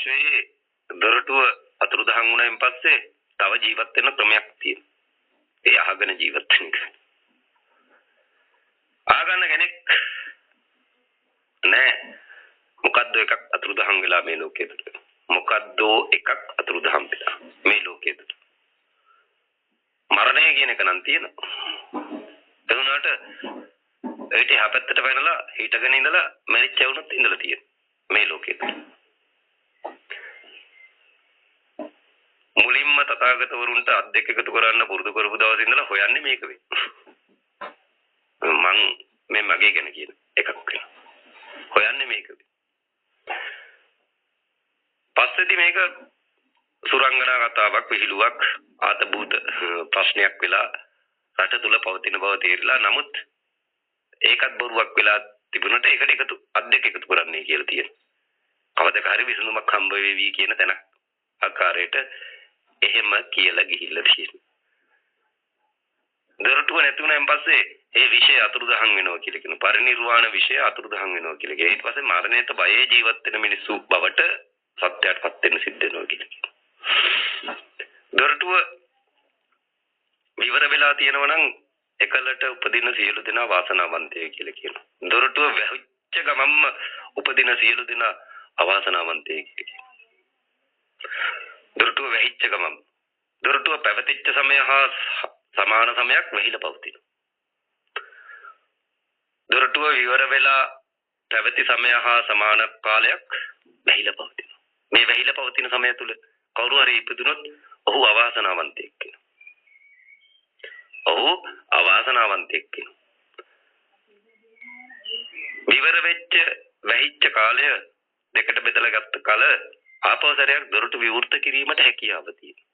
පාර්ශ්වයේ දොරටුව අතුරුදහන් වුණායින් පස්සේ තව ජීවත් වෙන ක්‍රමයක් තියෙනවා. ඒ අහගෙන ජීවත් වෙන එක. ආගන්න කෙනෙක් නෑ. මොකද්ද එකක් අතුරුදහන් වෙලා මේ ලෝකෙට. මොකද්ද එකක් අතුරුදහන් වෙලා මේ ලෝකෙට. මරණය කියන එක නම් තියෙනවා. ඒ වුණාට ඒට හැපැත්තට වෙනලා හිටගෙන ඉඳලා මැරිච්ච වුණත් ඉඳලා තියෙනවා මේ ලෝකෙට. මුලින්ම තථාගතවරුන්ට අත් දෙක එකතු කරන්න පුරුදු කරපු දවසේ ඉඳලා හොයන්නේ මේක වෙයි. මං මේ මගේ ගැන කියන එකක් වෙනවා. හොයන්නේ මේක වෙයි. පස්සේදී මේක සුරංගනා කතාවක් විහිළුවක් ආතබූත ප්‍රශ්නයක් වෙලා රට තුල පවතින බව තේරිලා නමුත් ඒකත් බොරුවක් වෙලා තිබුණට ඒකට එකතු අත් දෙක එකතු කරන්නයි කියලා තියෙනවා. කවදක හරි විසඳුමක් හම්බ වෙවි කියන තැනක් ආකාරයට එහෙම කියලා ගිහිල්ලා තියෙනවා. දොරටුව නැතුණාන් පස්සේ ඒ විෂය අතුරුදහන් වෙනවා කියලා කියන පරිනිර්වාණ විෂය අතුරුදහන් වෙනවා කියලා කියන. ඊට පස්සේ මරණයට බයේ ජීවත් වෙන මිනිස්සු බවට සත්‍යයටපත් වෙන්න සිද්ධ වෙනවා කියලා කියන. දොරටුව විවර වෙලා තියෙනවා නම් එකලට උපදින සියලු දෙනා වාසනාවන්තය කියලා කියනවා. දොරටුව වැහිච්ච ගමම්ම උපදින සියලු දෙනා අවාසනාවන්තය කියලා කියනවා. දොරටුව වැහිච්ච ගමම් දොරටුව පැවතිච්ච සමය හා සමාන සමයක් වැහිලා පවතිනවා. දොරටුව විවර වෙලා පැවති සමය හා සමාන කාලයක් වැහිලා පවතිනවා. මේ වැහිලා පවතින සමය තුල කවුරු හරි ඉපදුනොත් ඔහු අවාසනාවන්තයෙක් වෙනවා. ඔහු අවාසනාවන්තයෙක් වෙනවා. විවර වෙච්ච වැහිච්ච කාලය දෙකට බෙදලා ගත්ත කල ආපෞසරයක් දොරටු විවෘත කිරීමට හැකියාව තියෙනවා.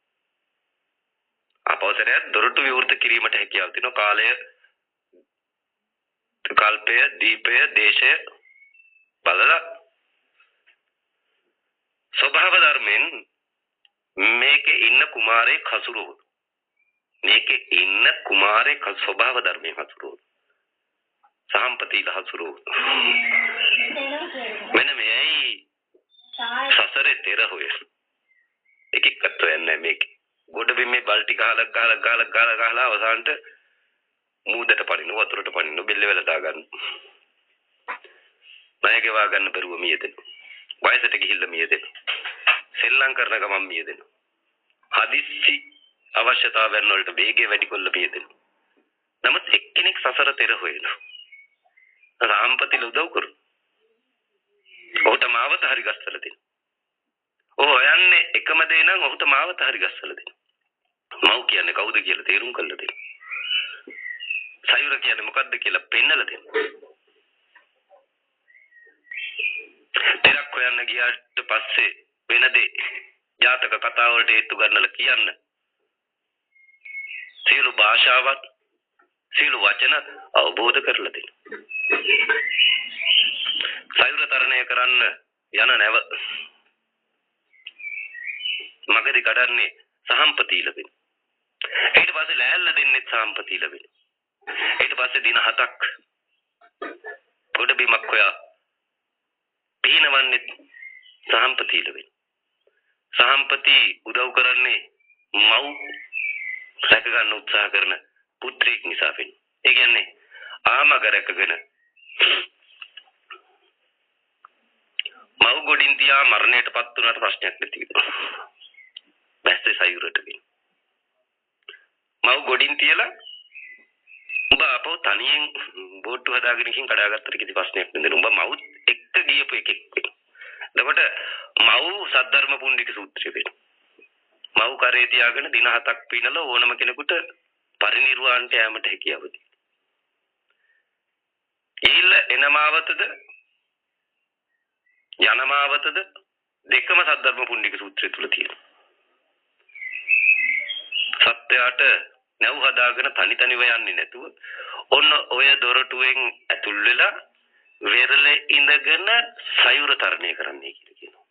ආපෞසරයක් දොරටු විවෘත කිරීමට හැකියාව තියෙනවා. කාලය කල්පය දීපය දේශය බලලා ස්වභාව ධර්මෙන් මේකේ ඉන්න කුමාරේ කසුරුව මේකේ ඉන්න කුමාරේ ස්වභාව ධර්මයෙන් හසුරුව සහම්පති හසුරුව මෙන්න මේයි සසරේ තෙර හොය එකෙක්වත් හොයන්නේ මේක ගොඩ බිමේ බල්ටි ගහලා අවසානට මූදට පනින්න වතුරට පනින්න බෙල්ල වෙලා දාගන්න ණයගේ වා ගන්න බැරුව මියදෙන වයසට ගිහිල්ලා මියදෙන සෙල්ලම් කරන ගමන් මියදෙන හදිස්සි අවශ්‍යතාවයන් වලට වේගය වැඩි කොල්ල මියදෙන නමුත් එක්කෙනෙක් සසර තෙර හොයනවා සාම්පතිල උදව් කරු ඔහුට මාවත හරි ගස්සලා දෙන්න ඔයන්නේ එකම දේ නම් ඔහුට මාවත හරි ගස්සලා දෙන්න මව් කියන්නේ කවුද කියලා තේරුම් කරලා දෙන්න සයුර කියන්නේ මොකද්ද කියලා පෙන්නලා දෙන්න. තරක් හොයන්න ගියාට පස්සේ වෙන දේ ජාතක කතා වලට හේතු ගන්නලා කියන්න. සියලු භාෂාවත් සියලු වචන අවබෝධ කරලා දෙන්න. සයුර තරණය කරන්න යන නැව මගදී කඩන්නේ සහම්පති ලැබෙන. ඊට පස්සේ ලෑල්ල දෙන්නේ සහම්පති ලැබෙන. ඊට පස්සේ දින 7ක් පොඩ බිමක් හොයා පිනවන්නේ සහම්පති ලැබෙන. සහම්පති උදව් කරන්නේ මව් රැක ගන්න උත්සාහ කරන පුත්‍රයෙක් නිසා වෙන. ඒ කියන්නේ ආමග රැකගෙන මව් ගොඩින් තියා මරණයටපත් වුණාට ප්‍රශ්නයක් නැති වෙනවා. බැස්සේ සයුරට වෙන. මව් ගොඩින් තියලා උඹ අපෝ තනියෙන් බෝට්ටු හදාගෙන ඉකින් කඩාගත්තට කිසි ප්‍රශ්නයක් නෙවෙයි. උඹ මව් එක්ක ගියපු එකෙක් වෙනවා. එතකොට මව් සද්ධර්ම පුණ්ඩික සූත්‍රය වෙනවා. මව් කරේ තියාගෙන දින 7ක් පිනලා ඕනම කෙනෙකුට පරිනිර්වාණයට යෑමට හැකියාව තියෙනවා. එනමාවතද යනමාවතද දෙකම සද්ධර්ම පුණ්ඩික සූත්‍රය තුල තියෙනවා. සත්‍යයට නැව් හදාගෙන තනි යන්නේ නැතුව ඔන්න ඔය දොරටුවෙන් ඇතුල් වෙලා වෙරළේ ඉඳගෙන සයුර තරණය කරන්නයි කියලා කියනවා.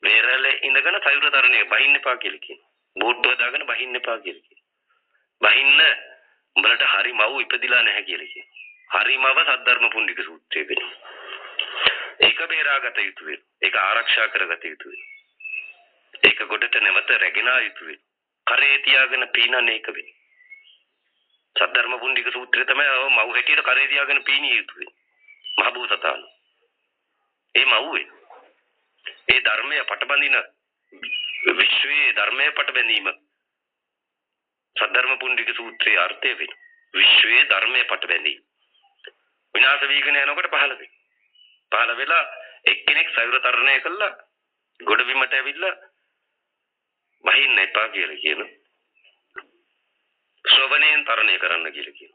වෙරළේ ඉඳගෙන සයුර තරණය බහින්න එපා කියලා කියනවා. බෝට්ටු හදාගෙන බහින්න එපා කියලා කියනවා. බහින්න උඹලට හරි මව් ඉපදිලා නැහැ කියලා කියනවා. හරි මව සද්ධර්ම පුණ්ඩික සූත්‍රය වෙනවා. ඒක බේරාගත යුතු වෙනවා. ඒක ආරක්ෂා කරගත යුතු වෙනවා. ඒක ගොඩට නැවත රැගෙන ආ යුතු වෙනවා. කරේ තියාගෙන පීනන්නේ ඒක වෙන්නේ. සද්ධර්ම පුණ්ඩික සූත්‍රය තමයි මව් හැටියට කරේ තියාගෙන පීනිය යුතු වෙන්නේ. මහබෝසතාණන්. ඒ මව්වේ. ඒ ධර්මය පටබඳින විශ්වයේ ධර්මය පටබැඳීම සද්ධර්ම පුණ්ඩික සූත්‍රයේ අර්ථය වෙනවා. විශ්වයේ ධර්මය පටබැඳීම. විනාශ වීගෙන යනකොට පහළ වෙනවා. පහළ වෙලා එක්කෙනෙක් සයුර තරණය කළා ගොඩ බිමට ඇවිල්ලා වහින්න එපා කියලා කියන ශ්‍රවණයෙන් තරණය කරන්න කියලා කියන